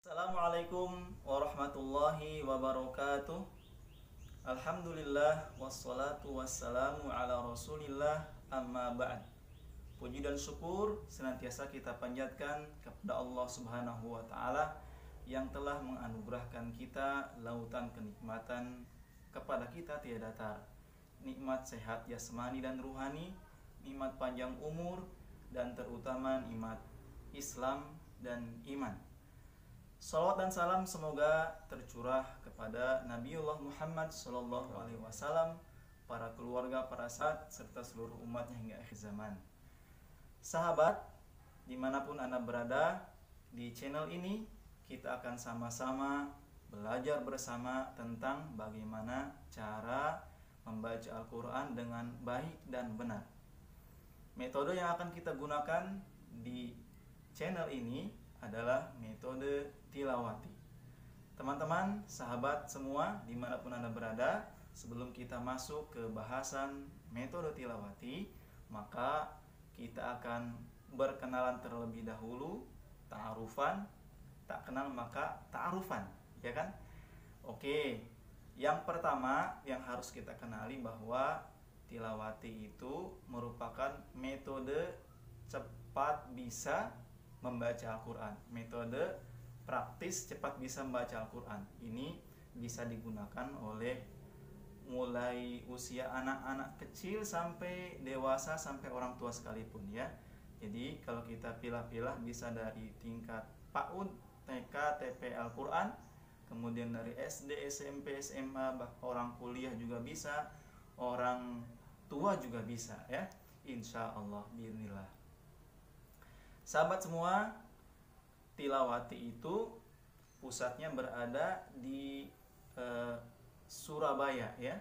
Assalamualaikum warahmatullahi wabarakatuh. Alhamdulillah wassalatu wassalamu ala rasulillah amma ba'd. Puji dan syukur senantiasa kita panjatkan kepada Allah subhanahu wa ta'ala yang telah menganugerahkan kita lautan kenikmatan kepada kita tiada tar. Nikmat sehat jasmani dan ruhani, nikmat panjang umur, dan terutama nikmat Islam dan iman. Salawat dan salam semoga tercurah kepada Nabiullah Muhammad SAW, para keluarga, para sahabat, serta seluruh umatnya hingga akhir zaman. Sahabat, dimanapun Anda berada, di channel ini kita akan sama-sama belajar bersama tentang bagaimana cara membaca Al-Quran dengan baik dan benar. Metode yang akan kita gunakan di channel ini adalah metode tilawati. Teman-teman, sahabat semua, dimanapun Anda berada, sebelum kita masuk ke bahasan metode tilawati, maka kita akan berkenalan terlebih dahulu, ta'arufan, tak kenal maka ta'arufan, ya kan? Oke, yang pertama yang harus kita kenali bahwa tilawati itu merupakan metode cepat bisa membaca Al-Quran, metode praktis cepat bisa membaca Al-Quran. Ini bisa digunakan oleh mulai usia anak-anak kecil sampai dewasa, sampai orang tua sekalipun, ya. Jadi kalau kita pilah-pilah bisa dari tingkat PAUD, TK, TP Al-Quran, kemudian dari SD, SMP, SMA, orang kuliah juga bisa, orang tua juga bisa, ya. Insya Allah, bismillah. Sahabat semua, tilawati itu pusatnya berada di Surabaya, ya,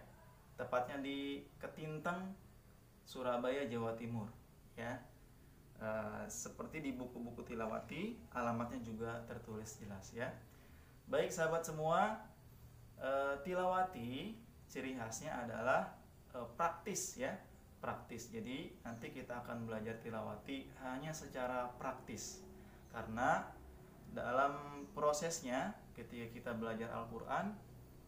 tepatnya di Ketintang, Surabaya, Jawa Timur, ya. Seperti di buku-buku tilawati, alamatnya juga tertulis jelas, ya. Baik sahabat semua, tilawati ciri khasnya adalah praktis, ya. Praktis. Jadi nanti kita akan belajar tilawati hanya secara praktis. Karena dalam prosesnya ketika kita belajar Al-Quran,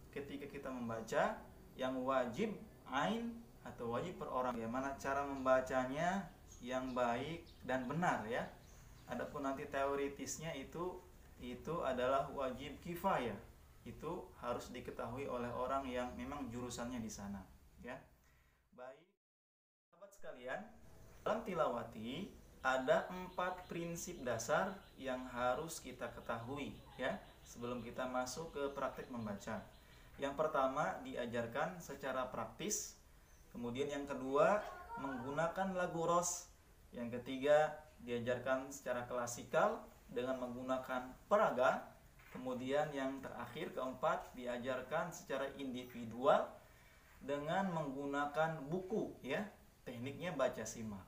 ketika kita membaca, yang wajib ain atau wajib per orang bagaimana cara membacanya yang baik dan benar, ya. Adapun nanti teoritisnya itu adalah wajib kifayah. Itu harus diketahui oleh orang yang memang jurusannya di sana, ya. Baik sahabat sekalian, dalam tilawati ada 4 prinsip dasar yang harus kita ketahui, ya, sebelum kita masuk ke praktik membaca. Yang pertama, diajarkan secara praktis. Kemudian yang kedua, menggunakan lagu ros. Yang ketiga, diajarkan secara klasikal dengan menggunakan peraga. Kemudian yang terakhir, keempat, diajarkan secara individual dengan menggunakan buku, ya. Tekniknya baca simak.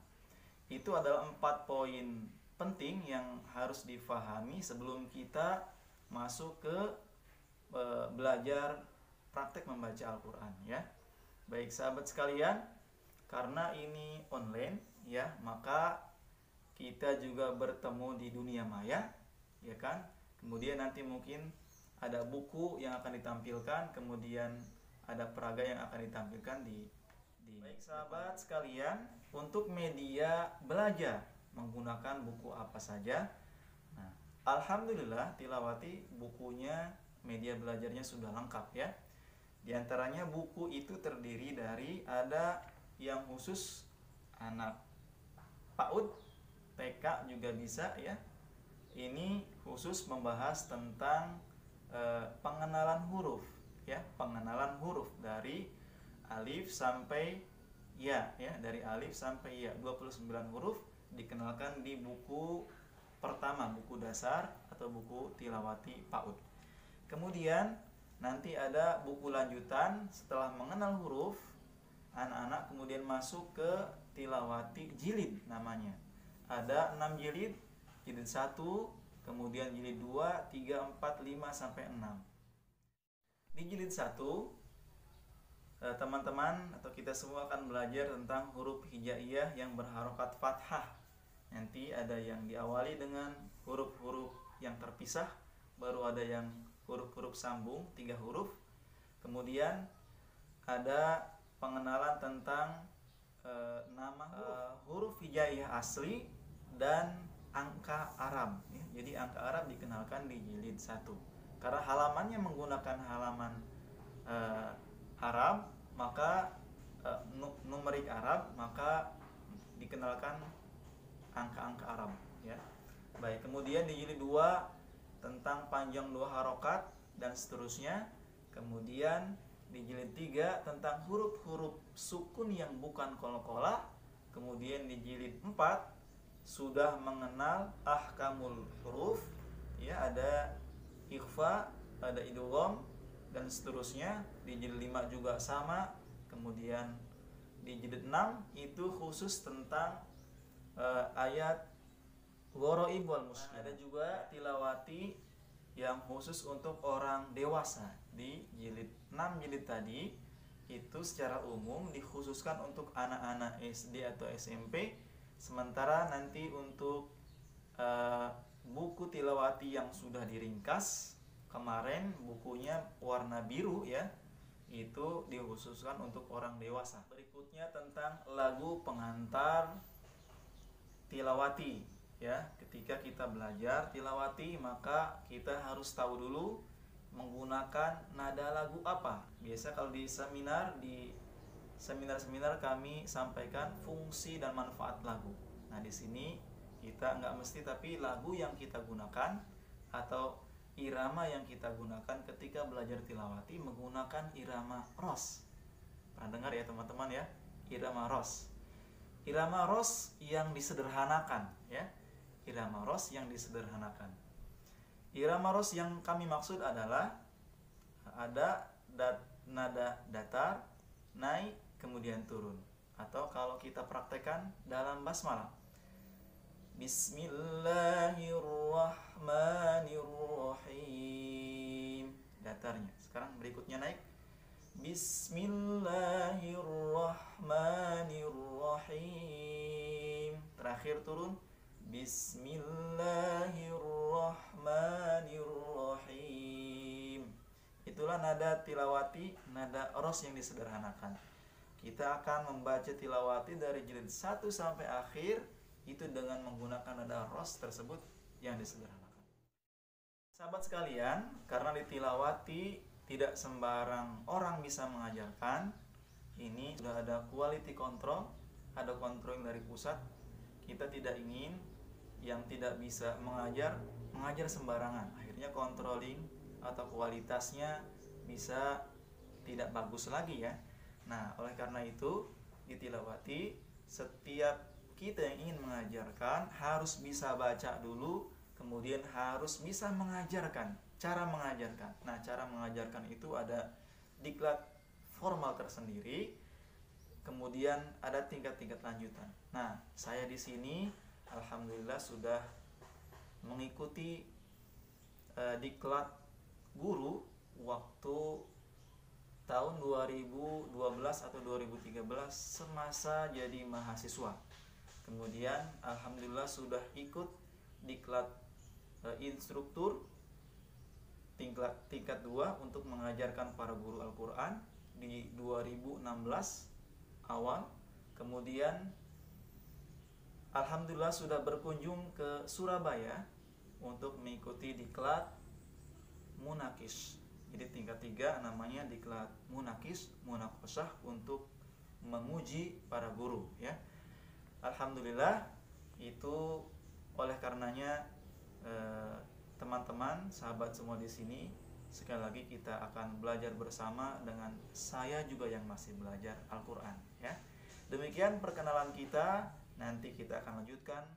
Itu adalah 4 poin penting yang harus difahami sebelum kita masuk ke belajar praktek membaca Al-Quran, ya. Baik sahabat sekalian, karena ini online, ya, maka kita juga bertemu di dunia maya, ya kan. Kemudian nanti mungkin ada buku yang akan ditampilkan, kemudian ada peraga yang akan ditampilkan di Baik sahabat sekalian, untuk media belajar menggunakan buku apa saja? Nah, alhamdulillah tilawati bukunya, media belajarnya sudah lengkap, ya. Di antaranya buku itu terdiri dari ada yang khusus anak PAUD, TK juga bisa, ya. Ini khusus membahas tentang pengenalan huruf, ya, pengenalan huruf dari alif sampai ya, dari alif sampai ya, 29 huruf dikenalkan di buku pertama, buku dasar atau buku tilawati PAUD. Kemudian nanti ada buku lanjutan setelah mengenal huruf, anak-anak kemudian masuk ke tilawati jilid namanya. Ada 6 jilid, jilid 1, kemudian jilid 2, 3, 4, 5 sampai 6. Di jilid 1 teman-teman atau kita semua akan belajar tentang huruf hijaiyah yang berharokat fathah. Nanti ada yang diawali dengan huruf-huruf yang terpisah, baru ada yang huruf-huruf sambung 3 huruf. Kemudian ada pengenalan tentang nama huruf hijaiyah asli dan angka Arab ya. Jadi angka Arab dikenalkan di jilid 1. Karena halamannya menggunakan halaman Arab, maka numerik Arab, maka dikenalkan angka-angka Arab ya. Baik, kemudian di jilid 2 tentang panjang 2 harokat dan seterusnya. Kemudian di jilid 3 tentang huruf-huruf sukun yang bukan qalqalah. Kemudian di jilid 4 sudah mengenal ahkamul huruf ya, ada ikhfa, ada idgham dan seterusnya. Di jilid 5 juga sama. Kemudian di jilid 6 itu khusus tentang ayat gharaib wal mushkil. Ada juga tilawati yang khusus untuk orang dewasa. Di jilid 6 jilid tadi itu secara umum dikhususkan untuk anak-anak SD atau SMP. Sementara nanti untuk buku tilawati yang sudah diringkas kemarin, bukunya warna biru ya, itu dikhususkan untuk orang dewasa. Berikutnya tentang lagu pengantar tilawati ya. Ketika kita belajar tilawati, maka kita harus tahu dulu menggunakan nada lagu apa. Biasa kalau di seminar kami sampaikan fungsi dan manfaat lagu. Nah, di sini kita nggak mesti, tapi lagu yang kita gunakan atau irama yang kita gunakan ketika belajar tilawati menggunakan irama ros. Pernah dengar ya teman-teman ya? Irama ros. Irama ros yang disederhanakan ya. Irama ros yang disederhanakan. Irama ros yang kami maksud adalah ada nada datar, naik, kemudian turun. Atau kalau kita praktekkan dalam basmalah, Bismillahirrahmanirrahim, datarnya. Sekarang berikutnya naik, Bismillahirrahmanirrahim. Terakhir turun, Bismillahirrahmanirrahim. Itulah nada tilawati, nada ros yang disederhanakan. Kita akan membaca tilawati dari jilid 1 sampai akhir itu dengan menggunakan nada ros tersebut yang disederhanakan. Sahabat sekalian, karena di tilawati tidak sembarang orang bisa mengajarkan, ini sudah ada quality control, ada controlling dari pusat. Kita tidak ingin yang tidak bisa mengajar sembarangan. Akhirnya controlling atau kualitasnya bisa tidak bagus lagi ya. Nah, oleh karena itu di tilawati setiap kita yang ingin mengajarkan harus bisa baca dulu, kemudian harus bisa mengajarkan, cara mengajarkan. Nah, cara mengajarkan itu ada diklat formal tersendiri, kemudian ada tingkat-tingkat lanjutan. Nah, saya di sini alhamdulillah sudah mengikuti diklat guru waktu tahun 2012 atau 2013 semasa jadi mahasiswa. Kemudian alhamdulillah sudah ikut diklat instruktur tingkat 2 untuk mengajarkan para guru Al-Quran di 2016 awal. Kemudian alhamdulillah sudah berkunjung ke Surabaya untuk mengikuti diklat munakis. Jadi tingkat 3 namanya diklat munakis, munakosah, untuk menguji para guru ya. Alhamdulillah, itu oleh karenanya teman-teman, sahabat semua di sini, sekali lagi kita akan belajar bersama dengan saya juga yang masih belajar Al-Quran ya. Demikian perkenalan kita, nanti kita akan lanjutkan.